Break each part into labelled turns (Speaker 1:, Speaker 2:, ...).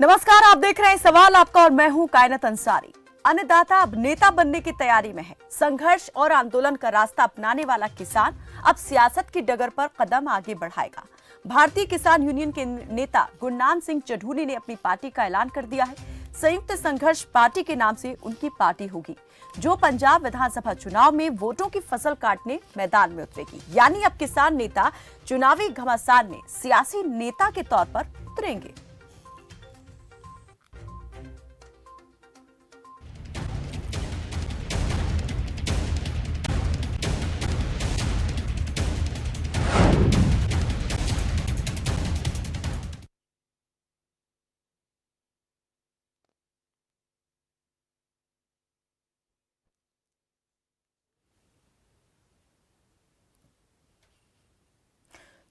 Speaker 1: नमस्कार, आप देख रहे हैं सवाल आपका और मैं हूं कायनात अंसारी। अन्नदाता अब नेता बनने की तैयारी में है। संघर्ष और आंदोलन का रास्ता अपनाने वाला किसान अब सियासत की डगर पर कदम आगे बढ़ाएगा। भारतीय किसान यूनियन के नेता गुरनाम सिंह चढ़ूनी ने अपनी पार्टी का ऐलान कर दिया है। संयुक्त संघर्ष पार्टी के नाम से उनकी पार्टी होगी, जो पंजाब विधानसभा चुनाव में वोटों की फसल काटने मैदान में उतरेगी। यानी अब किसान नेता चुनावी घमासान में सियासी नेता के तौर पर उतरेंगे।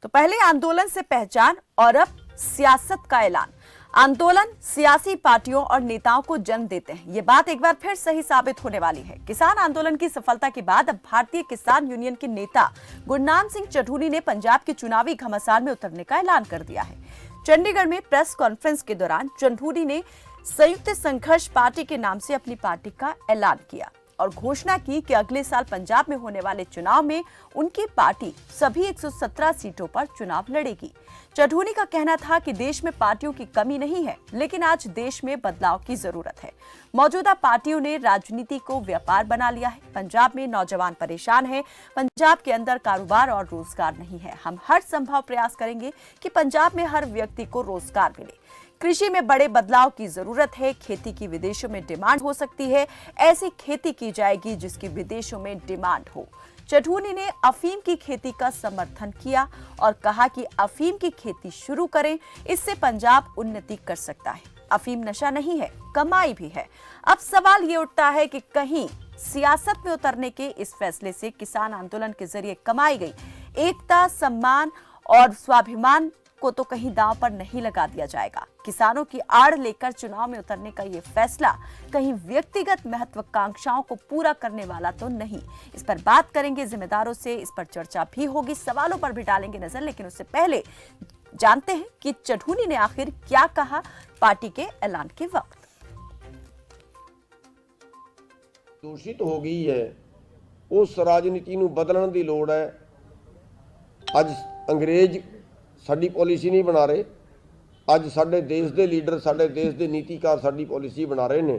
Speaker 1: तो पहले आंदोलन से पहचान और अब सियासत का ऐलान। आंदोलन सियासी पार्टियों और नेताओं को जन्म देते हैं। ये बात एक बार फिर सही साबित होने वाली है। किसान आंदोलन की सफलता के बाद अब भारतीय किसान यूनियन के नेता गुरनाम सिंह चढ़ूनी ने पंजाब के चुनावी घमासान में उतरने का ऐलान कर दिया है। चंडीगढ़ में प्रेस कॉन्फ्रेंस के दौरान चढ़ूनी ने संयुक्त संघर्ष पार्टी के नाम से अपनी पार्टी का ऐलान किया और घोषणा की कि अगले साल पंजाब में होने वाले चुनाव में उनकी पार्टी सभी 117 सीटों पर चुनाव लड़ेगी। चढ़ूनी का कहना था कि देश में पार्टियों की कमी नहीं है, लेकिन आज देश में बदलाव की जरूरत है। मौजूदा पार्टियों ने राजनीति को व्यापार बना लिया है। पंजाब में नौजवान परेशान है। पंजाब के अंदर कारोबार और रोजगार नहीं है। हम हर संभव प्रयास करेंगे कि पंजाब में हर व्यक्ति को रोजगार मिले। कृषि में बड़े बदलाव की जरूरत है। खेती की विदेशों में डिमांड हो सकती है। ऐसी खेती की जाएगी जिसकी विदेशों में डिमांड हो। चढ़ूनी ने अफीम की खेती का समर्थन किया और कहा कि अफीम की खेती शुरू करें, इससे पंजाब उन्नति कर सकता है। अफीम नशा नहीं है, कमाई भी है। अब सवाल ये उठता है कि कहीं सियासत में उतरने के इस फैसले से किसान आंदोलन के जरिए कमाई गई एकता, सम्मान और स्वाभिमान को तो कहीं दांव पर नहीं लगा दिया जाएगा। किसानों की आड़ लेकर चुनाव में उतरने का ये फैसला कहीं व्यक्तिगत महत्वाकांक्षाओं को पूरा करने वाला तो नहीं। इस पर बात करेंगे जिम्मेदारों से, इस पर चर्चा भी होगी, सवालों पर भी डालेंगे नजर। लेकिन उससे पहले जानते हैं कि चढ़ूनी ने आखिर क्या कहा पार्टी के ऐलान के वक्त।
Speaker 2: दूषित हो गई है, उस राजनीति ਨੂੰ ਬਦਲਣ ਦੀ ਲੋੜ ਹੈ। ਅੱਜ अंग्रेज साड़ी पॉलिसी नहीं बना रहे। ਅੱਜ ਸਾਡੇ देश के लीडर, ਸਾਡੇ देश के नीतिकार साड़ी पॉलिसी बना रहे हैं।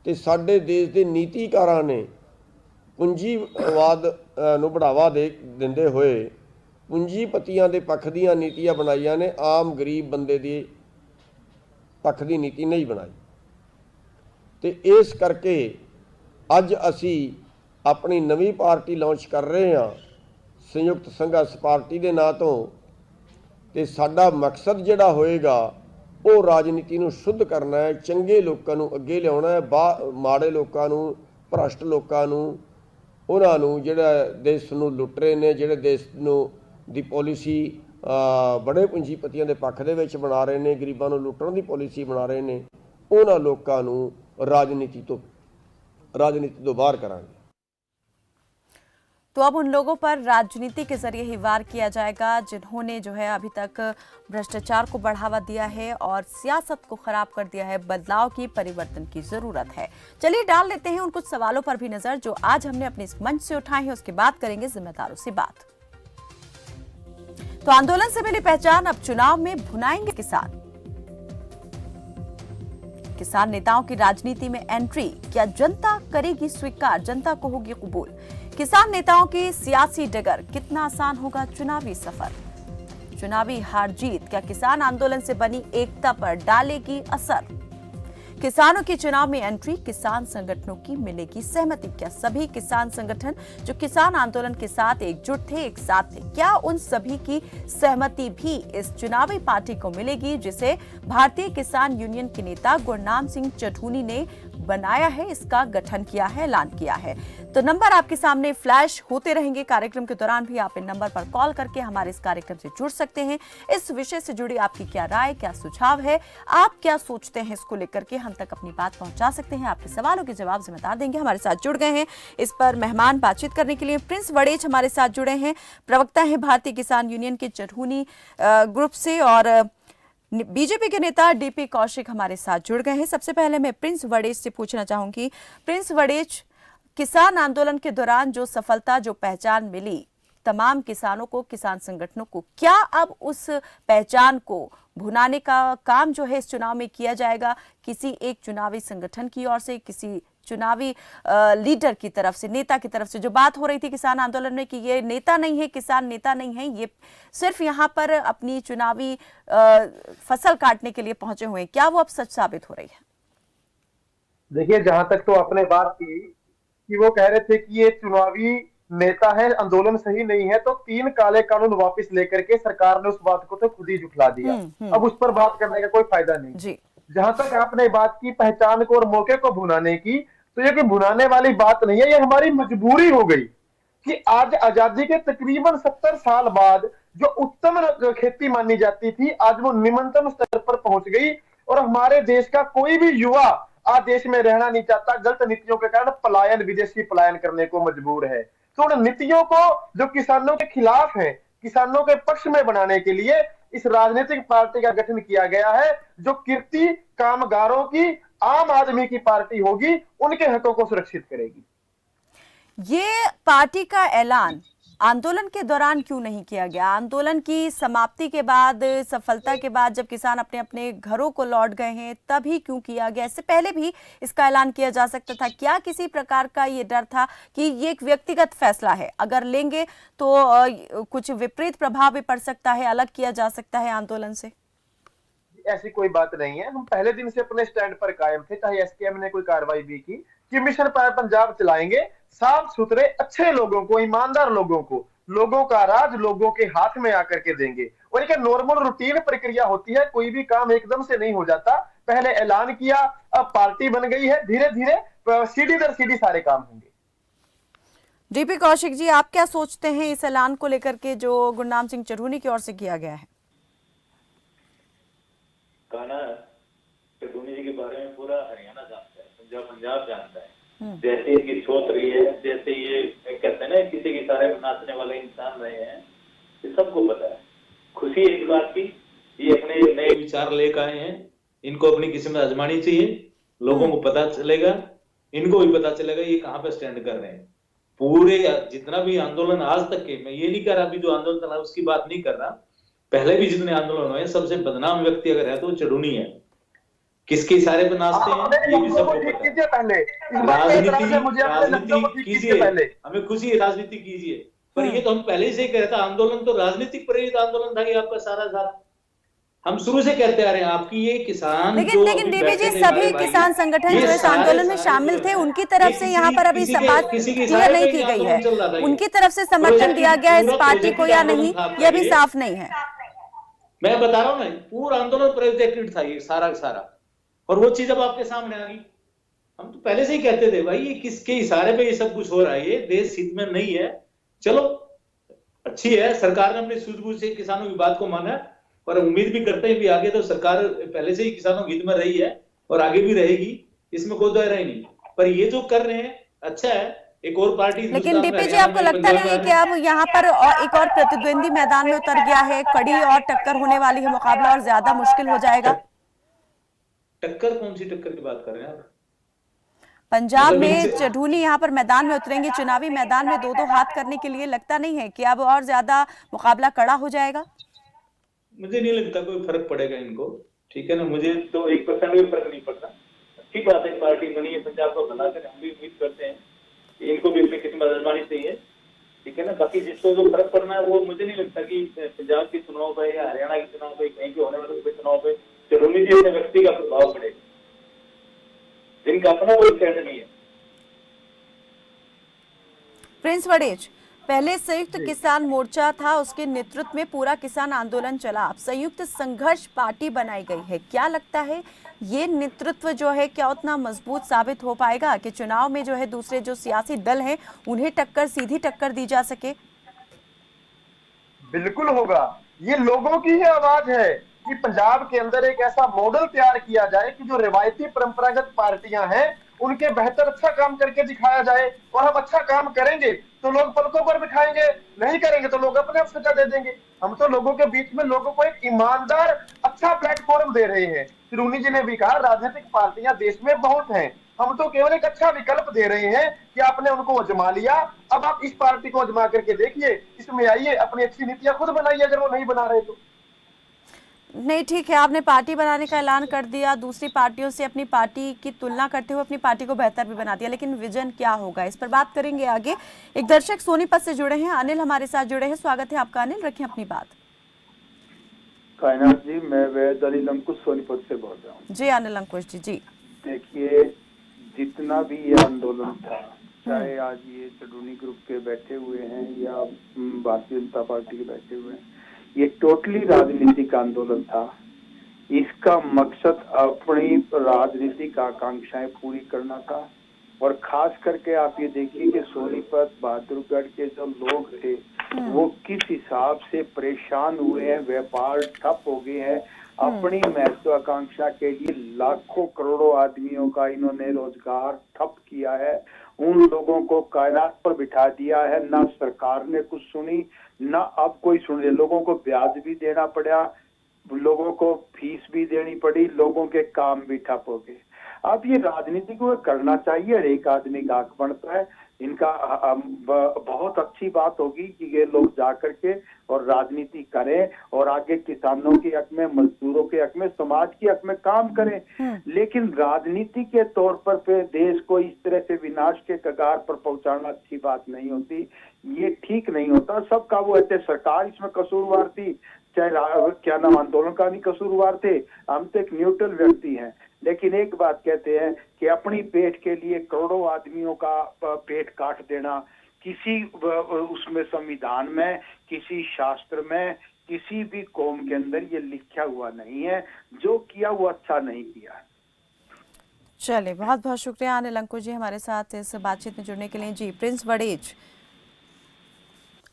Speaker 2: तो ਸਾਡੇ देश के नीतिकारां ने पूंजीवाद ਨੂੰ बढ़ावा ਦਿੰਦੇ ਹੋਏ पूंजीपतियों के पक्ष ਦੀਆਂ ਨੀਤੀਆਂ ਬਣਾਈਆਂ ਨੇ। आम गरीब बंदे ਦੀ पक्ष की नीति नहीं बनाई। तो इस करके ਅੱਜ ਅਸੀਂ अपनी नवी पार्टी लॉन्च कर रहे हैं, संयुक्त संघर्ष पार्टी के नां तो। ਤੇ ਸਾਡਾ ਮਕਸਦ ਜਿਹੜਾ ਹੋਏਗਾ ਉਹ ਰਾਜਨੀਤੀ ਨੂੰ ਸ਼ੁੱਧ ਕਰਨਾ ਹੈ, ਚੰਗੇ ਲੋਕਾਂ ਨੂੰ ਅੱਗੇ ਲਿਆਉਣਾ ਹੈ, ਮਾੜੇ ਲੋਕਾਂ ਨੂੰ, ਭ੍ਰਸ਼ਟ ਲੋਕਾਂ ਨੂੰ, ਉਹਨਾਂ ਨੂੰ ਜਿਹੜਾ ਦੇਸ਼ ਨੂੰ ਲੁੱਟ ਰਹੇ ਨੇ, ਜਿਹੜੇ ਦੇਸ਼ ਨੂੰ ਦੀ ਪਾਲਿਸੀ ਬੜੇ ਪੂੰਜੀਪਤੀਆਂ ਦੇ ਪੱਖ ਦੇ ਵਿੱਚ ਬਣਾ ਰਹੇ ਨੇ, ਗਰੀਬਾਂ ਨੂੰ ਲੁੱਟਣ ਦੀ ਪਾਲਿਸੀ ਬਣਾ ਰਹੇ ਨੇ, ਉਹਨਾਂ ਲੋਕਾਂ ਨੂੰ ਰਾਜਨੀਤੀ ਤੋਂ ਬਾਹਰ ਕਰਾਂਗੇ।
Speaker 1: तो अब उन लोगों पर राजनीति के जरिए ही वार किया जाएगा जिन्होंने जो है अभी तक भ्रष्टाचार को बढ़ावा दिया है और सियासत को खराब कर दिया है। बदलाव की, परिवर्तन की जरूरत है। चलिए डाल लेते हैं उन कुछ सवालों पर भी नजर जो आज हमने अपने इस मंच से उठाए हैं। उसके बाद करेंगे जिम्मेदारों से बात। तो आंदोलन से मिली पहचान, अब चुनाव में भुनाएंगे किसान। किसान नेताओं की राजनीति में एंट्री, क्या जनता करेगी स्वीकार, जनता को होगी कबूल। किसान नेताओं की सियासी डगर, कितना आसान होगा चुनावी सफर। चुनावी हार जीत क्या किसान आंदोलन से बनी एकता पर डालेगी असर। किसानों की चुनाव में एंट्री, किसान संगठनों की मिलेगी सहमति। क्या सभी किसान संगठन जो किसान आंदोलन के साथ एकजुट थे, एक साथ थे, क्या उन सभी की सहमति भी इस चुनावी पार्टी को मिलेगी जिसे भारतीय किसान यूनियन के नेता गुरनाम सिंह चढ़ूनी ने बनाया है, इसका गठन किया है, ऐलान किया है। तो नंबर आपके सामने फ्लैश होते रहेंगे। कार्यक्रम के दौरान भी आप इन नंबर पर कॉल करके हमारे इस कार्यक्रम से जुड़ सकते हैं। इस विषय से जुड़ी आपकी क्या राय, क्या सुझाव है, आप क्या सोचते हैं, इसको लेकर के हम तक अपनी बात पहुंचा सकते हैं। आपके सवालों के जवाब जिम्मेदार देंगे। हमारे साथ जुड़ गए हैं इस पर मेहमान बातचीत करने के लिए प्रिंस वड़ेच हमारे साथ जुड़े हैं, प्रवक्ता हैं भारतीय किसान यूनियन के चढ़ूनी ग्रुप से, और बीजेपी के नेता डीपी कौशिक हमारे साथ जुड़ गए हैं। सबसे पहले मैं प्रिंस वड़ेच से पूछना चाहूंगी। प्रिंस वड़ेच, किसान आंदोलन के दौरान जो सफलता, जो पहचान मिली तमाम किसानों को, किसान संगठनों को, क्या अब उस पहचान को भुनाने का काम जो है इस चुनाव में किया जाएगा? किसी एक चुनावी संगठन की ओर से, किसी चुनावी लीडर की तरफ से, नेता की तरफ से जो बात हो रही थी किसान आंदोलन में कि ये नेता नहीं है, किसान नेता नहीं है, ये सिर्फ यहाँ पर अपनी चुनावी फसल काटने के लिए पहुंचे हुए हैं, क्या वो अब सच साबित हो रही है?
Speaker 3: देखिए, जहां तक तो आपने बात की कि वो कह रहे थे कि ये चुनावी नेता है, आंदोलन सही नहीं है, तो 3 काले कानून वापस लेकर के सरकार ने उस बात को तो खुद ही झुठला दिया। अब उस पर बात करने का कोई फायदा नहीं
Speaker 1: जी।
Speaker 3: जहां तक आपने बात की पहचान को और मौके को भुनाने की, तो ये कोई भुनाने वाली बात नहीं है, ये हमारी मजबूरी हो गई कि आज आजादी के तकरीबन 70 साल बाद जो उत्तम खेती मानी जाती थी, आज वो निम्नतम स्तर पर पहुंच गई। और हमारे देश का कोई भी युवा आज देश में रहना नहीं चाहता, गलत नीतियों के कारण पलायन, विदेशी पलायन करने को मजबूर है। तो उन नीतियों को जो किसानों के खिलाफ है, किसानों के पक्ष में बनाने के लिए इस राजनीतिक पार्टी का गठन किया गया है, जो किरती कामगारों की, आम आदमी की पार्टी होगी, उनके हकों को सुरक्षित करेगी।
Speaker 1: ये पार्टी का ऐलान आंदोलन के दौरान क्यों नहीं किया गया? आंदोलन की समाप्ति के बाद, सफलता के बाद, जब किसान अपने अपने घरों को लौट गए हैं, तभी क्यों किया गया? इससे पहले भी इसका ऐलान किया जा सकता था। क्या किसी प्रकार का ये डर था कि ये एक व्यक्तिगत फैसला है, अगर लेंगे तो कुछ विपरीत प्रभाव भी पड़ सकता है, अलग किया जा सकता है आंदोलन से?
Speaker 3: ऐसी कोई बात नहीं है। हम पहले दिन से अपने स्टैंड पर कायम थे, चाहे एसकेएम ने कोई कार्रवाई भी की, कि मिशन पंजाब चलाएंगे, साफ सुथरे अच्छे लोगों को, ईमानदार लोगों को, लोगों का राज लोगों के हाथ में आकर के देंगे। और एक नॉर्मल रूटीन प्रक्रिया होती है, कोई भी काम एकदम से नहीं हो जाता। पहले ऐलान किया, अब पार्टी बन गई है, धीरे धीरे सीढ़ी दर सीढ़ी सारे काम होंगे।
Speaker 1: डीपी कौशिक जी, आप क्या सोचते हैं इस ऐलान को लेकर के जो गुरनाम सिंह चढ़ूनी की ओर से किया गया है?
Speaker 4: गाना चढ़ूनी जी के बारे में पूरा हरियाणा जानता है, पंजाब जानता है। जैसे इनकी सोच रही है, जैसे ये कहते हैं ना किसी के इशारे में नाचने वाले इंसान रहे हैं, ये सबको पता है। खुशी है इस बात की, ये अपने नए विचार लेकर आए हैं, इनको अपनी किस्मत आजमानी चाहिए, लोगों को पता चलेगा, इनको भी पता चलेगा ये कहाँ पे स्टैंड कर रहे हैं। पूरे जितना भी आंदोलन आज तक के, मैं ये नहीं कर रहा अभी जो आंदोलन चला उसकी बात नहीं कर रहा, पहले भी जितने आंदोलन हुए सबसे बदनाम व्यक्ति अगर है तो चढ़ूनी है। किसके इशारे पर नाचते हैं ये भी सबको पता है। राजनीति कीजिए, हमें खुशी है, राजनीति कीजिए, पर ये तो हम पहले से ही कह रहे थे, आंदोलन तो राजनीतिक प्रेरित आंदोलन था ये आपका सारा साथ, हम शुरू से कहते आ रहे हैं। आपकी ये किसान,
Speaker 1: लेकिन डीबी जी, सभी किसान संगठन जो इस आंदोलन में शामिल थे, उनकी तरफ से यहाँ पर अभी बात क्लियर नहीं की गई है, उनकी तरफ से समर्थन दिया गया है इस पार्टी को या नहीं, ये भी साफ नहीं है।
Speaker 4: मैं बता रहा हूँ ना, पूरा आंदोलन प्रेरित था ये सारा सारा, और वो चीज अब आपके सामने आ गई। हम तो पहले से ही कहते थे भाई ये किसके इशारे पे ये सब कुछ हो रहा है, ये देश हित में नहीं है। चलो अच्छी है, सरकार ने अपनी सूझबूझ से किसानों की बात को माना, और उम्मीद भी करते हैं भी आगे तो सरकार पहले से ही किसानों के हित में रही है और आगे भी रहेगी, इसमें कोई दायरा ही नहीं। पर ये जो कर रहे हैं अच्छा है, एक और पार्टी।
Speaker 1: लेकिन डीपी जी, आपको लगता नहीं है कि अब यहाँ पर एक और प्रतिद्वंदी मैदान में उतर गया है, कड़ी और टक्कर होने वाली है, मुकाबला और ज्यादा मुश्किल हो जाएगा?
Speaker 4: टक्कर? कौन सी टक्कर की बात कर रहे हैं आप?
Speaker 1: पंजाब में चढ़ूनी यहाँ पर मैदान में उतरेंगे, चुनावी मैदान में दो दो हाथ करने के लिए, लगता नहीं है कि अब और ज्यादा मुकाबला कड़ा हो जाएगा?
Speaker 4: मुझे नहीं लगता कोई फर्क पड़ेगा इनको, ठीक है ना, मुझे तो 1% भी फर्क नहीं पड़ता। अच्छी बात है, पार्टी बनी है, पंजाब को बना कर हम भी उम्मीद करते हैं इनको भी अपनी किस्मत आजमानी चाहिए, ठीक है ना। बाकी जिसको जो फर्क पड़ना है वो मुझे नहीं लगता कि पंजाब के चुनाव पे या हरियाणा के चुनाव पे, कहीं के होने वाले चुनाव पे चढ़ूनी जी अपने व्यक्ति का प्रभाव पड़ेगा, जिनका अपना कोई स्टैंड नहीं है।
Speaker 1: प्रिंस वड़ेच, पहले संयुक्त किसान मोर्चा था, उसके नेतृत्व में पूरा किसान आंदोलन चला, अब संयुक्त संघर्ष पार्टी बनाई गई है। क्या लगता है ये नेतृत्व जो है क्या उतना मजबूत साबित हो पाएगा कि चुनाव में जो है दूसरे जो सियासी दल हैं उन्हें टक्कर, सीधी टक्कर दी जा सके?
Speaker 3: बिल्कुल होगा, ये लोगों की ही आवाज है कि पंजाब के अंदर एक ऐसा मॉडल तैयार किया जाए कि जो रिवायती परंपरागत पार्टियां हैं उनके बेहतर अच्छा काम करके दिखाया जाए। और हम अच्छा काम करेंगे तो लोग पलकों पर बिठाएंगे, नहीं करेंगे तो लोग अपने आप सजा दे देंगे। हम तो लोगों के बीच में लोगों को एक ईमानदार अच्छा प्लेटफॉर्म दे रहे हैं। शिरोनी जी ने भी कहा राजनीतिक पार्टियां देश में बहुत हैं, हम तो केवल एक अच्छा विकल्प दे रहे हैं कि आपने उनको आजमा लिया, अब आप इस पार्टी को आजमा करके देखिए, इसमें आइए, अपनी अच्छी नीतियां खुद बनाइए अगर वो नहीं बना रहे तो।
Speaker 1: नहीं, ठीक है, आपने पार्टी बनाने का ऐलान कर दिया, दूसरी पार्टियों से अपनी पार्टी की तुलना करते हुए अपनी पार्टी को बेहतर भी बना दिया, लेकिन विजन क्या होगा इस पर बात करेंगे आगे। एक दर्शक सोनीपत से जुड़े हैं, अनिल हमारे साथ जुड़े हैं। स्वागत है आपका अनिल, रखें अपनी बात।
Speaker 5: कायनात जी, मैं वैद अनिल अंकुश सोनीपत से बोल रहा हूँ।
Speaker 1: जी अनिल अंकुश जी। जी
Speaker 5: देखिए, जितना भी ये आंदोलन था, चाहे आज ये चडूनी ग्रुप के बैठे हुए हैं या भारतीय जनता पार्टी के बैठे हुए हैं, ये टोटली राजनीतिक आंदोलन था। इसका मकसद अपनी राजनीतिक आकांक्षाएं पूरी करना था। और खास करके आप ये देखिए कि सोनीपत बहादुरगढ़ के जो लोग थे वो किस हिसाब से परेशान हुए हैं, व्यापार ठप हो गए हैं। अपनी महत्वाकांक्षा के लिए लाखों करोड़ों आदमियों का इन्होंने रोजगार ठप किया है। उन लोगों को कायनात पर बिठा दिया है। ना सरकार ने कुछ सुनी, ना अब कोई सुन रहे। लोगों को ब्याज भी देना पड़ा, लोगों को फीस भी देनी पड़ी, लोगों के काम भी ठप हो गए। अब ये राजनीति को करना चाहिए, हर एक आदमी का हक बनता है। इनका बहुत अच्छी बात होगी कि ये लोग जा करके और राजनीति करें और आगे किसानों के हक में, मजदूरों के हक में, समाज के हक में काम करें। लेकिन राजनीति के तौर पर देश को इस तरह से विनाश के कगार पर पहुंचाना अच्छी बात नहीं होती, ये ठीक नहीं होता। सबका वो ऐसे, सरकार इसमें कसूरवार थी, चाहे क्या नाम आंदोलनकारी कसूरवार थे, हम तो एक न्यूट्रल व्यक्ति हैं। लेकिन एक बात कहते हैं कि अपनी पेट के लिए करोड़ों आदमियों का पेट काट देना, किसी उसमें संविधान में, किसी शास्त्र में, किसी भी कौम के अंदर ये लिखा हुआ नहीं है। जो किया वो अच्छा नहीं किया।
Speaker 1: चलिए, बहुत बहुत शुक्रिया अनिल अंकुश जी हमारे साथ इस बातचीत में जुड़ने के लिए। जी प्रिंस वड़ेज,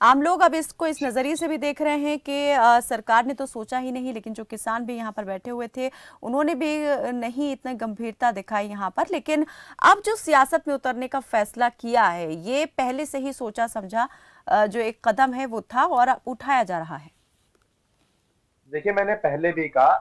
Speaker 1: आम लोग अब इसको इस नज़रिए से भी देख रहे हैं कि सरकार ने तो सोचा ही नहीं, लेकिन जो किसान भी यहाँ पर बैठे हुए थे उन्होंने भी नहीं इतनी गंभीरता दिखाई यहाँ पर। लेकिन अब जो सियासत में उतरने का फैसला किया है, ये पहले से ही सोचा समझा जो एक कदम है वो था और उठाया जा रहा है।
Speaker 3: देखिए, मैंने पहले भी कहा,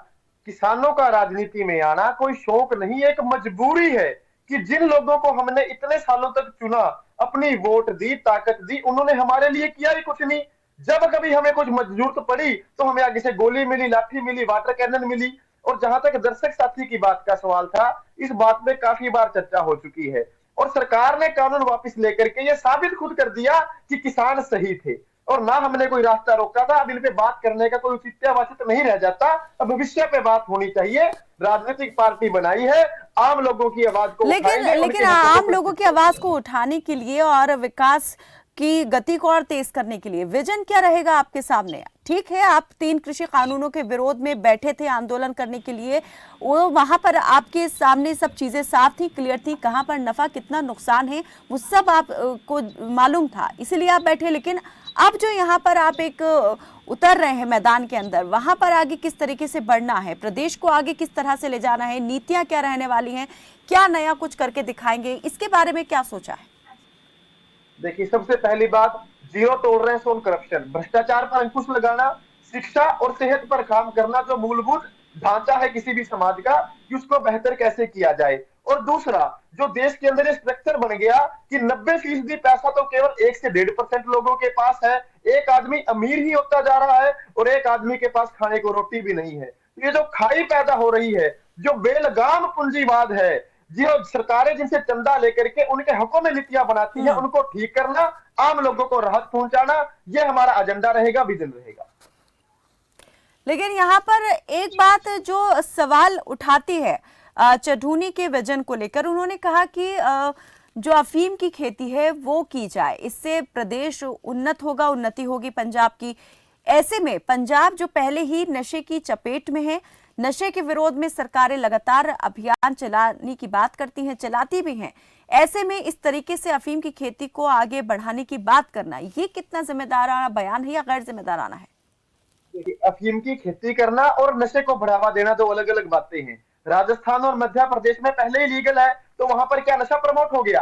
Speaker 3: किसानों का राजनीति में आना कोई शौक नहीं, एक मजबूरी है कि जिन लोगों को हमने इतने सालों तक चुना, अपनी वोट दी, ताकत दी, उन्होंने हमारे लिए किया भी कुछ नहीं। जब कभी हमें कुछ जरूरत पड़ी तो हमें आगे से गोली मिली, लाठी मिली, वाटर कैनन मिली। और जहां तक दर्शक साथी की बात का सवाल था, इस बात में काफी बार चर्चा हो चुकी है और सरकार ने कानून वापस लेकर के ये साबित खुद कर दिया कि किसान सही थे और ना हमने कोई रास्ता रोका था। अब इन पे बात करने का कोई औचित्य नहीं रह जाता। अब भविष्य पे बात होनी चाहिए। राजनीतिक पार्टी बनाई है, आम लोगों की आवाज को
Speaker 1: लेकिन आम लोगों की आवाज को उठाने के लिए और विकास की गति को और तेज करने के लिए विजन क्या रहेगा आपके सामने? ठीक है, आप 3 कृषि कानूनों के विरोध में बैठे थे आंदोलन करने के लिए, वो वहां पर आपके सामने सब चीजें साफ थी, क्लियर थी, कहां पर नफा कितना नुकसान है वो सब आपको मालूम था, इसीलिए आप बैठे। लेकिन अब जो यहाँ पर आप एक उतर रहे हैं मैदान के अंदर, वहां पर आगे किस तरीके से बढ़ना है, प्रदेश को आगे किस तरह से ले जाना है, नीतियां क्या रहने वाली हैं, क्या नया कुछ करके दिखाएंगे, इसके बारे में क्या सोचा है?
Speaker 3: देखिए, सबसे पहली बात, जीरो टॉलरेंस ऑन करप्शन, भ्रष्टाचार पर अंकुश लगाना, शिक्षा और सेहत पर काम करना, जो मूलभूत ढांचा है किसी भी समाज का, कि उसको बेहतर कैसे किया जाए। और दूसरा, जो देश के अंदर ये स्ट्रक्चर बन गया कि 90% पैसा तो केवल 1 से 1.5% लोगों के पास है, एक आदमी अमीर ही होता जा रहा है और एक आदमी के पास खाने को रोटी भी नहीं है। ये जो खाई पैदा हो रही है, जो बेलगाम पूंजीवाद है, जो सरकारें जिनसे चंदा लेकर के उनके हकों में नीतियां बनाती हैं, उनको ठीक करना, आम लोगों को राहत पहुंचाना, ये हमारा एजेंडा रहेगा, विजन रहेगा।
Speaker 1: लेकिन यहाँ पर एक बात जो सवाल उठाती है चढूनी के विजन को लेकर, उन्होंने कहा कि जो अफीम की खेती है वो की जाए, इससे प्रदेश उन्नत होगा, उन्नति होगी पंजाब की। ऐसे में पंजाब जो पहले ही नशे की चपेट में है, नशे के विरोध में सरकारें लगातार अभियान चलाने की बात करती हैं, चलाती भी हैं, ऐसे में इस तरीके से अफीम की खेती को आगे बढ़ाने की बात करना, ये कितना जिम्मेदाराना बयान है या गैर जिम्मेदाराना है?
Speaker 3: अफीम की खेती करना और नशे को बढ़ावा देना दो अलग अलग बातें हैं। राजस्थान और मध्य प्रदेश में पहले ही लीगल है, तो वहां पर क्या नशा प्रमोट हो गया?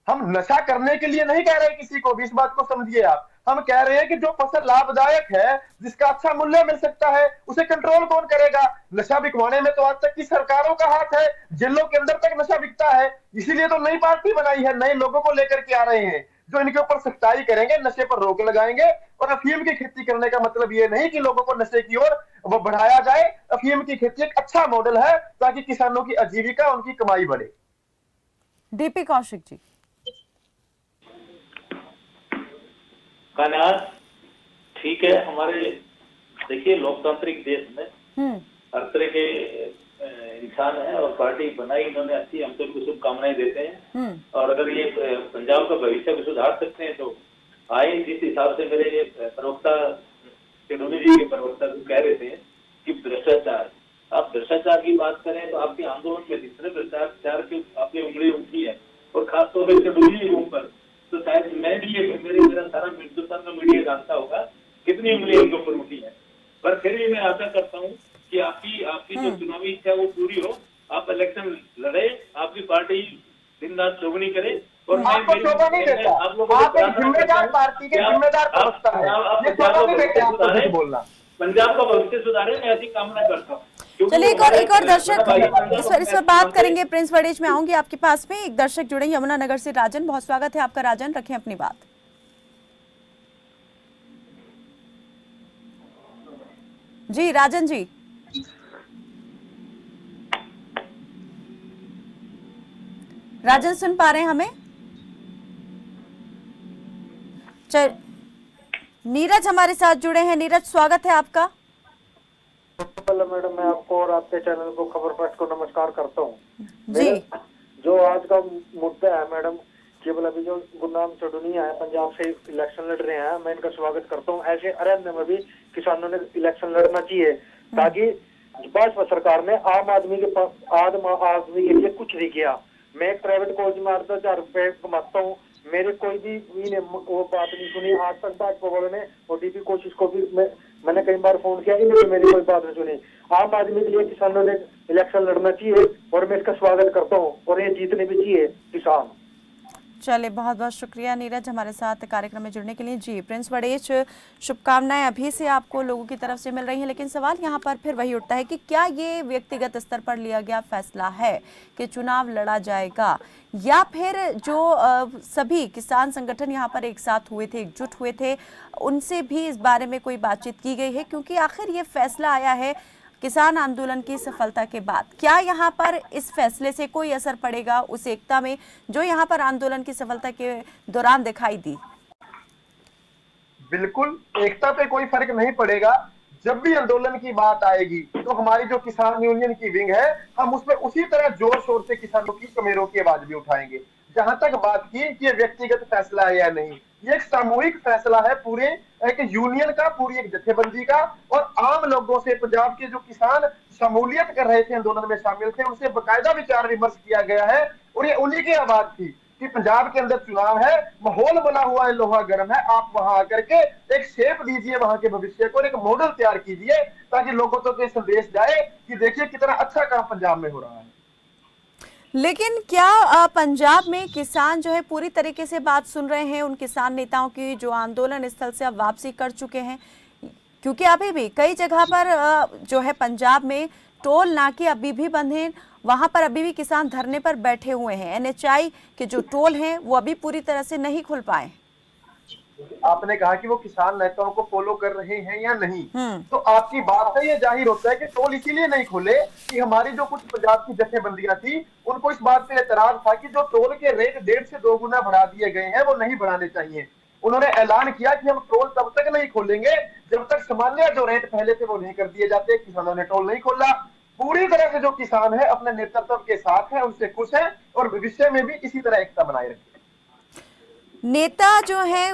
Speaker 3: हम नशा करने के लिए नहीं कह रहे किसी को भी, इस बात को समझिए आप। हम कह रहे हैं कि जो फसल लाभदायक है, जिसका अच्छा मूल्य मिल सकता है, उसे कंट्रोल कौन करेगा? नशा बिकवाने में तो आज तक की सरकारों का हाथ है, जेलों के अंदर तक नशा बिकता है। इसीलिए तो नई पार्टी बनाई है, नए लोगों को लेकर के आ रहे हैं जो इनके ऊपर सख्ताई करेंगे, नशे पर रोक लगाएंगे। और अफीम की खेती करने का मतलब ये नहीं कि लोगों को नशे की ओर वो बढ़ाया जाए। अफीम की खेती एक अच्छा मॉडल है ताकि किसानों की आजीविका, उनकी कमाई बढ़े।
Speaker 1: डीपी कौशिक जी।
Speaker 4: कानाज ठीक है, हमारे देखिए लोकतांत्रिक देश में हर तरह के इंसान है और पार्टी बनाई इन्होंने अच्छी, हम तो उनको शुभकामनाएं देते हैं। और अगर ये पंजाब का भविष्य को सुधार सकते हैं तो आए। जिस हिसाब से मेरे ये प्रवक्ता चेडोनी जी के प्रवक्ता जो कह रहे थे कि भ्रष्टाचार, आप भ्रष्टाचार की बात करें तो आपके आंदोलन में जितने भ्रष्टाचार की आपने उंगली उठी है और खासतौर पर चेडोनी जी के ऊपर, तो शायद मैं भी मेरा सारा हिंदुस्तान का मीडिया जानता होगा कितनी उंगलियां इनके ऊपर उठी है। पर फिर भी मैं आशा करता हूँ कि आपकी जो चुनावी इच्छा वो पूरी हो, आप इलेक्शन लड़े, आपकी पार्टी दिन रात चौगनी करे। और
Speaker 3: आपको शोभा नहीं देता, आप एक जिम्मेदार पार्टी के जिम्मेदार प्रवक्ता है, ये शोभा नहीं देते आपको कुछ बोलना।
Speaker 4: पंजाब का भविष्य सुधारे, मैं ऐसी कामना करता हूँ।
Speaker 1: चलिए एक और दर्शक इस पर बात करेंगे। प्रिंस वर्डेज में आऊंगी आपके पास में। एक दर्शक जुड़े यमुनानगर से, राजन, बहुत स्वागत है आपका। राजन, रखें अपनी बात। जी राजन जी। राजन सुन पा रहे हैं हमें? नीरज हमारे साथ जुड़े हैं। नीरज, स्वागत है आपका।
Speaker 6: मैडम, मैं आपको और आपके चैनल को, खबर फर्स्ट को नमस्कार करता हूँ
Speaker 1: जी।
Speaker 6: जो आज का मुद्दा है मैडम, केवल अभी जो गुरनाम चौधरी है पंजाब से इलेक्शन लड़ रहे हैं, मैं इनका स्वागत करता हूँ। ऐसे अरण्य में भी किसानों ने इलेक्शन लड़ना चाहिए ताकि भाजपा सरकार ने आम आदमी के लिए कुछ नहीं किया। मैं एक प्राइवेट कॉलेज में 8,000 रुपए कमाता हूँ, मेरे कोई भी वो बात नहीं सुनी आज तक भाजपा वालों ने। और डीपी कोशिश को भी मैंने कई बार फोन किया, इन्होंने मेरी कोई बात नहीं सुनी। आम आदमी के लिए किसानों ने इलेक्शन लड़ना चाहिए और मैं इसका स्वागत करता हूँ और ये जीतने भी चाहिए किसान।
Speaker 1: चलिए, बहुत बहुत शुक्रिया नीरज हमारे साथ कार्यक्रम में जुड़ने के लिए। जी प्रिंस वर्डेज, शुभकामनाएं अभी से आपको लोगों की तरफ से मिल रही हैं, लेकिन सवाल यहाँ पर फिर वही उठता है कि क्या ये व्यक्तिगत स्तर पर लिया गया फैसला है कि चुनाव लड़ा जाएगा, या फिर जो सभी किसान संगठन यहाँ पर एक साथ हुए थे, एकजुट हुए थे, उनसे भी इस बारे में कोई बातचीत की गई है? क्योंकि आखिर ये फैसला आया है किसान आंदोलन की सफलता के बाद। क्या यहाँ पर इस फैसले से कोई असर पड़ेगा उस एकता में जो यहाँ पर आंदोलन की सफलता के दौरान दिखाई दी?
Speaker 3: बिल्कुल, एकता पे कोई फर्क नहीं पड़ेगा। जब भी आंदोलन की बात आएगी तो हमारी जो किसान यूनियन की विंग है, हम उसमें उसी तरह जोर शोर से किसानों की कमेरों की आवाज भी उठाएंगे। जहां तक बात की कि ये व्यक्तिगत फैसला है या नहीं, ये एक सामूहिक फैसला है पूरे एक यूनियन का, पूरी एक जथेबंदी का। और आम लोगों से, पंजाब के जो किसान शमूलियत कर रहे थे, आंदोलन में शामिल थे, उनसे बाकायदा विचार विमर्श किया गया है। और ये उन्हीं की आवाज थी कि पंजाब के अंदर चुनाव है, माहौल बना हुआ है, लोहा गर्म है, आप वहां आकर के एक शेप दीजिए वहां के भविष्य को, एक मॉडल तैयार कीजिए ताकि लोगों तक ये संदेश जाए कि देखिए कितना अच्छा काम पंजाब में हो रहा है।
Speaker 1: लेकिन क्या पंजाब में किसान जो है पूरी तरीके से बात सुन रहे हैं उन किसान नेताओं की जो आंदोलन स्थल से अब वापसी कर चुके हैं? क्योंकि अभी भी कई जगह पर जो है पंजाब में टोल नाके अभी भी बंद हैं, वहां पर अभी भी किसान धरने पर बैठे हुए हैं। NHI के जो टोल हैं वो अभी पूरी तरह से नहीं खुल पाए।
Speaker 3: आपने कहा कि वो किसान नेताओं को फॉलो कर रहे हैं या नहीं, तो आपकी बात से ये जाहिर होता है कि टोल इसीलिए नहीं खोले कि हमारी जो कुछ पंजाब की जथेबंदियां थी उनको इस बात पे एतराज था कि जो टोल के रेट 1.5 से 2 गुना बढ़ा दिए गए हैं वो नहीं बढ़ाने चाहिए। उन्होंने ऐलान किया कि हम टोल तब तक नहीं खोलेंगे जब तक सामान्य जो रेट पहले थे वो नहीं कर दिए जाते। किसानों ने टोल नहीं खोला। पूरी तरह से जो किसान है अपने नेतृत्व के साथ है, उनसे खुश है और भविष्य में भी इसी तरह एकता बनाए रखें।
Speaker 1: नेता जो है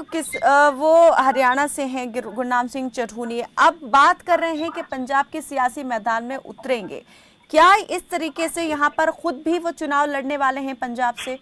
Speaker 1: वो हरियाणा से हैं, गुरनाम सिंह चढ़ूनी, अब बात कर रहे हैं कि पंजाब के सियासी मैदान में उतरेंगे। क्या इस तरीके से यहाँ पर खुद भी वो चुनाव लड़ने वाले हैं पंजाब से?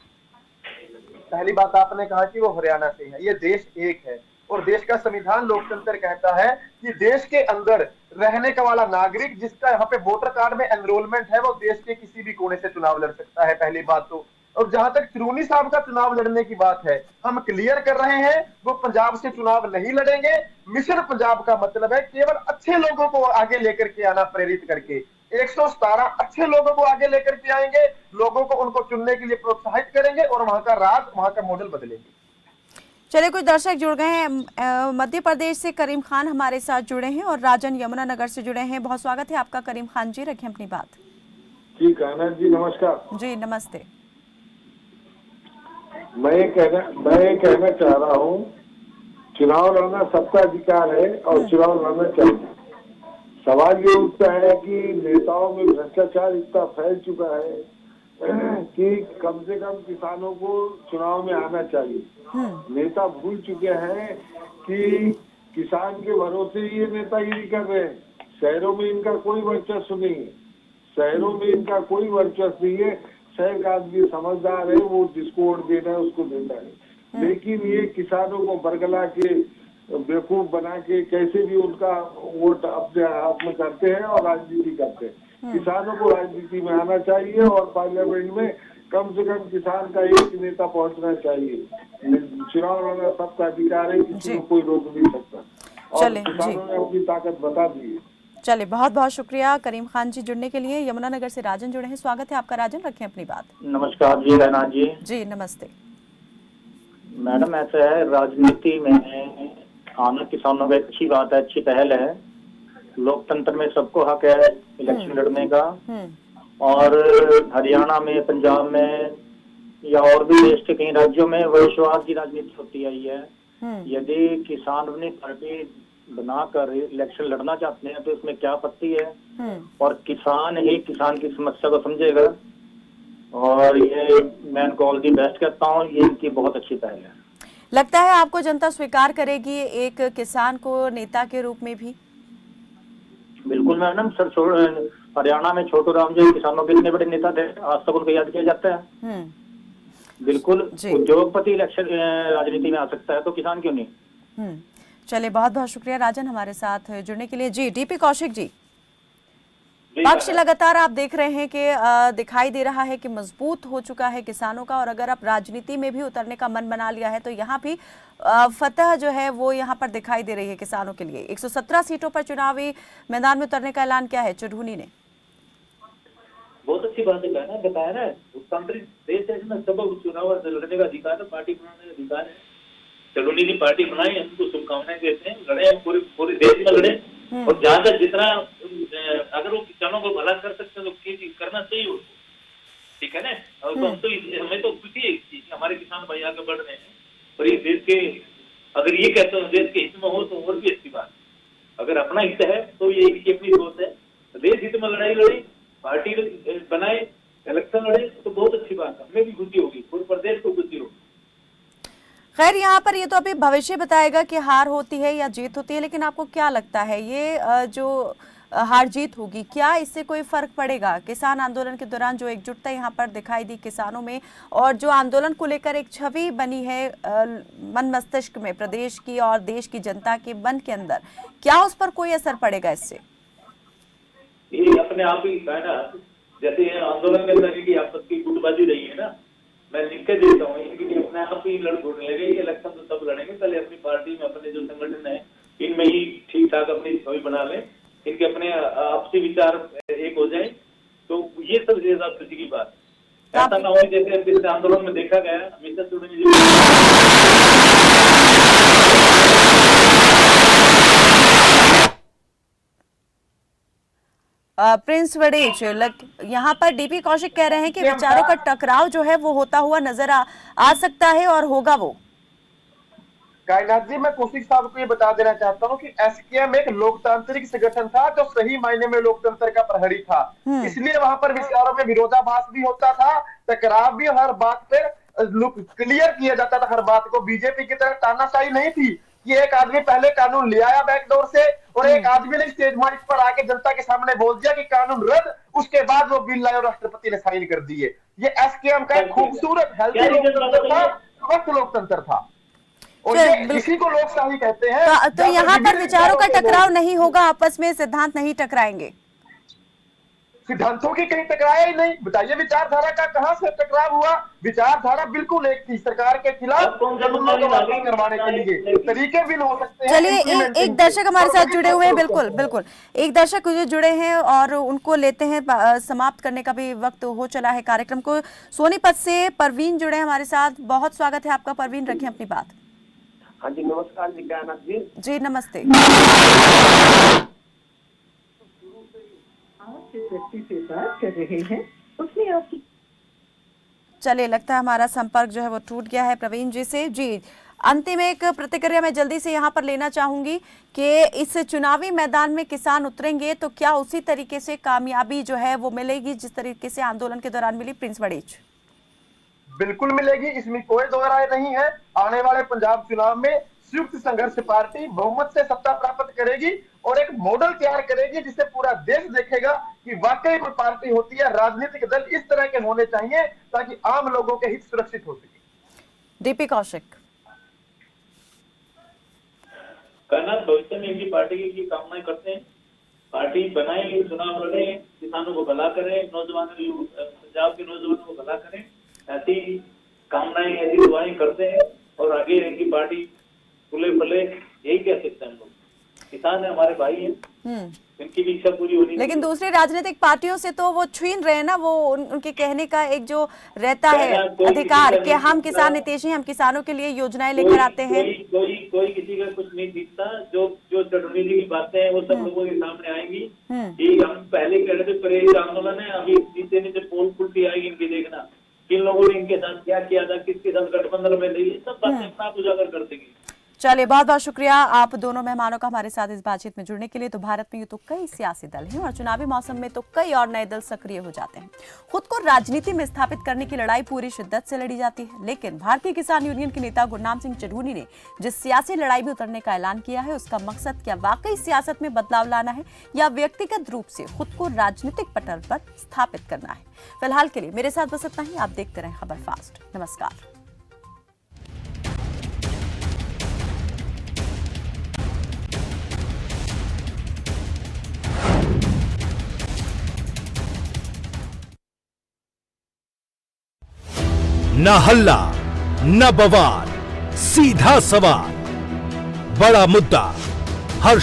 Speaker 3: पहली बात आपने कहा कि वो हरियाणा से है। ये देश एक है और देश का संविधान लोकतंत्र कहता है कि देश के अंदर रहने का वाला नागरिक जिसका यहाँ पे वोटर कार्ड में एनरोलमेंट है वो देश के किसी भी कोने से चुनाव लड़ सकता है। पहली बात तो और जहां तक चरूनी साहब का चुनाव लड़ने की बात है, हम क्लियर कर रहे हैं, वो पंजाब से चुनाव नहीं लड़ेंगे। मिशन पंजाब का मतलब है केवल अच्छे लोगों को आगे लेकर के आना, प्रेरित करके 117 अच्छे लोगों को आगे लेकर के आएंगे, लोगों को उनको चुनने के लिए प्रोत्साहित करेंगे और वहां का राज, वहां का मॉडल बदलेंगे।
Speaker 1: चलिए, कुछ दर्शक जुड़ गए हैं। मध्य प्रदेश से करीम खान हमारे साथ जुड़े हैं और राजन यमुनानगर से जुड़े हैं। बहुत स्वागत है आपका करीम खान जी, रखें अपनी बात।
Speaker 7: जी कायनात जी नमस्कार।
Speaker 1: जी नमस्ते।
Speaker 7: मैं कहना चाह रहा हूँ, चुनाव लड़ना सबका अधिकार है और चुनाव लड़ना चाहिए। सवाल ये उठता है कि नेताओं में भ्रष्टाचार इतना फैल चुका है कि कम से कम किसानों को चुनाव में आना चाहिए। नेता भूल चुके हैं कि किसान के भरोसे ये नेतागिरी कर रहे हैं। शहरों में इनका कोई वर्चस्व नहीं है, शहरों में इनका कोई वर्चस्व नहीं है। शहर का आदमी समझदार है, वो जिसको वोट देना है उसको देता है, लेकिन ये किसानों को बरगला के बेवकूफ बना के कैसे भी उनका वोट अपने हाथ में करते हैं और राजनीति करते हैं। किसानों को राजनीति में आना चाहिए और पार्लियामेंट में कम से कम किसान का एक नेता पहुंचना चाहिए। चुनाव लड़ना सबका अधिकार है, किसी को कोई रोक नहीं सकता और किसानों ने अपनी ताकत बता दी है।
Speaker 1: चलिए, बहुत बहुत शुक्रिया करीम खान जी जुड़ने के लिए। यमुनानगर से राजन जुड़े हैं, स्वागत है आपका राजन, रखें अपनी बात।
Speaker 8: नमस्कार जी कायनात जी।
Speaker 1: जी नमस्ते।
Speaker 8: मैडम ऐसा है, राजनीति में आना किसानों की अच्छी बात है, अच्छी पहल है। लोकतंत्र में सबको हक है इलेक्शन लड़ने का, और हरियाणा में, पंजाब में या और भी देश के कई राज्यों में वंशवाद की राजनीति होती आई है। यदि किसान अपनी पार्टी बनाकर इलेक्शन लड़ना चाहते हैं तो इसमें क्या आपत्ति है, और किसान ही किसान की समस्या को समझेगा। और ये मैं इनको ऑल दी बेस्ट कहता हूँ, ये इनकी बहुत अच्छी पहल है।
Speaker 1: लगता है आपको जनता स्वीकार करेगी एक किसान को नेता के रूप में भी?
Speaker 8: बिल्कुल मैडम। सर हरियाणा में छोटू राम जी किसानों के इतने बड़े नेता थे, आज तक उनको याद किया जाता है। बिल्कुल, उद्योगपति इलेक्शन राजनीति में आ सकता है तो किसान क्यों नहीं।
Speaker 1: चलिए, बहुत बहुत शुक्रिया राजन हमारे साथ जुड़ने के लिए। जी डीपी कौशिक जी, पक्ष लगातार आप देख रहे हैं कि दिखाई दे रहा है कि मजबूत हो चुका है किसानों का, और अगर आप राजनीति में भी उतरने का मन बना लिया है तो यहाँ भी फतह जो है वो यहाँ पर दिखाई दे रही है किसानों के लिए। 117 सीटों पर चुनावी मैदान में उतरने का ऐलान किया है चढ़ूनी ने।
Speaker 4: बहुत अच्छी बात है ना, बताया ना, लोकतांत्रिक देश है इसमें सब चुनाव लड़ने का अधिकार है, पार्टी बनाने का अधिकार है। चढ़ूनी ने पार्टी बनाई, हमको शुभकामनाएं देते हैं। लड़े, पूरे देश में लड़े, और जहाँ तक जितना अगर वो किसानों को भला कर सकते हैं तो करना चाहिए उनको, ठीक है ना। और तो हम तो हमें तो खुशी है कि हमारे किसान भाई आगे बढ़ रहे हैं, और ये देश के, अगर ये कहते हैं देश के हित में हो तो और भी अच्छी बात। अगर अपना हित है तो ये अपनी सोच है, देश हित में लड़ाई लड़ी, पार्टी बनाए, इलेक्शन लड़े तो बहुत अच्छी बात है। हमें भी खुशी होगी, पूरे प्रदेश को खुशी होगी।
Speaker 1: खैर, यहाँ पर ये तो अभी भविष्य बताएगा कि हार होती है या जीत होती है, लेकिन आपको क्या लगता है ये जो हार जीत होगी, क्या इससे कोई फर्क पड़ेगा? किसान आंदोलन के दौरान जो एकजुटता यहाँ पर दिखाई दी किसानों में, और जो आंदोलन को लेकर एक छवि बनी है मन मस्तिष्क में प्रदेश की और देश की जनता के मन के अंदर, क्या उस पर कोई असर पड़ेगा इससे?
Speaker 4: ये अपने आप ही है ना, जैसे आंदोलन में लगे कि आपस की गुटबाजी रही है ना, मैं लिख के देता हूँ, इनकी अपने आप ही लड़ घूटने लगे। इलेक्शन तो सब लड़ेंगे, पहले अपनी पार्टी में, अपने जो संगठन है इनमें ही ठीक ठाक अपनी छवि बना लें, इनके अपने आपसी विचार एक हो जाए तो ये सब ज्यादा खुशी की बात है। ऐसा ना हो जैसे पिछले आंदोलन में देखा गया, हमेशा चढ़ूनी जी
Speaker 1: प्रिंस वड़ेच, यहाँ पर डीपी कौशिक कह रहे हैं कि विचारों का टकराव जो है वो होता हुआ नजर आ सकता है, और होगा वो।
Speaker 3: कायनात जी, मैं कौशिक साहब को ये बता देना चाहता हूँ कि एसकेएम एक लोकतांत्रिक संगठन था जो सही मायने में लोकतंत्र का प्रहरी था, इसलिए वहां पर विचारों में विरोधाभास भी होता था, टकराव भी, हर बात पे क्लियर किया जाता था हर बात को। बीजेपी की तरह तानाशाही नहीं थी कि एक आदमी पहले कानून ले आया बैकडोर से और एक आदमी ने स्टेज माइक पर आके जनता के सामने बोल दिया कि कानून रद्द, उसके बाद वो बिल लाए और राष्ट्रपति ने साइन कर दिए। ये एसकेएम का एक खूबसूरत हेल्दी लोकतंत्र था, स्वस्थ लोकतंत्र था, और ये इसी को लोकशाही कहते हैं।
Speaker 1: तो यहाँ पर विचारों का टकराव नहीं होगा, आपस में सिद्धांत नहीं टकराएंगे।
Speaker 3: सिद्धांतों की कहीं टकराया ही नहीं। बताइए विचारधारा का कहां से टकराव हुआ? विचारधारा बिल्कुल एक थी, सरकार के खिलाफ कानूनों को वापस करवाने के लिए। तरीके भी हो सकते हैं।
Speaker 1: चलिए एक दर्शक हमारे साथ जुड़े हुए हैं, बिल्कुल बिल्कुल एक दर्शक जुड़े हैं और उनको लेते हैं। समाप्त करने का भी वक्त हो चला है कार्यक्रम को। सोनीपत से परवीन जुड़े हैं हमारे साथ, बहुत स्वागत है आपका परवीन, रखें अपनी बात।
Speaker 9: हाँ जी नमस्कार जी।
Speaker 1: जी नमस्ते।
Speaker 10: आप जिस व्यक्ति से बात कर रहे हैं उसने आपकी,
Speaker 1: चलिए लगता है हमारा संपर्क जो है वो टूट गया है प्रवीण जी से। जी अंतिम एक प्रतिक्रिया मैं जल्दी से यहाँ पर लेना चाहूंगी कि इस चुनावी मैदान में किसान उतरेंगे तो क्या उसी तरीके से कामयाबी जो है वो मिलेगी जिस तरीके से आंदोलन के दौरान मिली? प्रिंस बड़ेच।
Speaker 3: बिल्कुल मिलेगी, इसमें कोई दो राय नहीं है। आने वाले पंजाब चुनाव में संयुक्त संघर्ष पार्टी बहुमत से सत्ता प्राप्त करेगी और एक मॉडल तैयार करेगी जिसे पूरा देश देखेगा कि वाकई कोई पार्टी होती है। राजनीतिक दल इस तरह के होने चाहिए ताकि आम लोगों के हित सुरक्षित हो सके।
Speaker 1: डीपी कौशिक।
Speaker 4: कर्नाटक भविष्य में भी पार्टी की कामनाएं करते हैं, पार्टी बनाएंगे, चुनाव लड़े, किसानों को भला करें, पंजाब के नौजवानों को भला करें, ऐसी कामनाएं ऐसी दुआएं करते हैं और आगे इनकी पार्टी खुले फले, यही कह सकते हैं हम लोग। किसान है हमारे भाई हैं, इनकी भी इच्छा पूरी होनी।
Speaker 1: लेकिन दूसरी राजनीतिक पार्टियों से तो वो छीन रहे हैं ना, वो उनके कहने का एक जो रहता है अधिकार कि हम किसान हितैषी, हम किसानों के लिए योजनाएं लेकर आते हैं।
Speaker 4: कोई किसी का कुछ नहीं जीतता। जो चटर्जी जी की बातें हैं वो सब लोगों के सामने आएंगी। ये हम पहले कह रहे थे प्रेरित आंदोलन है, अभी नीचे नीचे पोल खुलती आएगी इनकी, देखना किन लोगों ने इनके साथ क्या किया था, किसके साथ गठबंधन में नहीं, सब बातें अपना उजागर कर देंगे।
Speaker 1: चलिए बहुत बहुत शुक्रिया आप दोनों मेहमानों का हमारे साथ इस बातचीत में जुड़ने के लिए। तो भारत में यूं तो कई सियासी दल हैं और चुनावी मौसम में तो कई और नए दल सक्रिय हो जाते हैं। खुद को राजनीति में स्थापित करने की लड़ाई पूरी शिद्दत से लड़ी जाती है, लेकिन भारतीय किसान यूनियन के नेता गुरनाम सिंह चढ़ूनी ने जिस सियासी लड़ाई में उतरने का ऐलान किया है उसका मकसद क्या वाकई सियासत में बदलाव लाना है या व्यक्तिगत रूप से खुद को राजनीतिक पटल पर स्थापित करना है? फिलहाल के लिए मेरे साथ बस इतना ही। आप देखते रहें खबर फास्ट। नमस्कार।
Speaker 11: न हल्ला न बवाल, सीधा सवाल, बड़ा मुद्दा, हर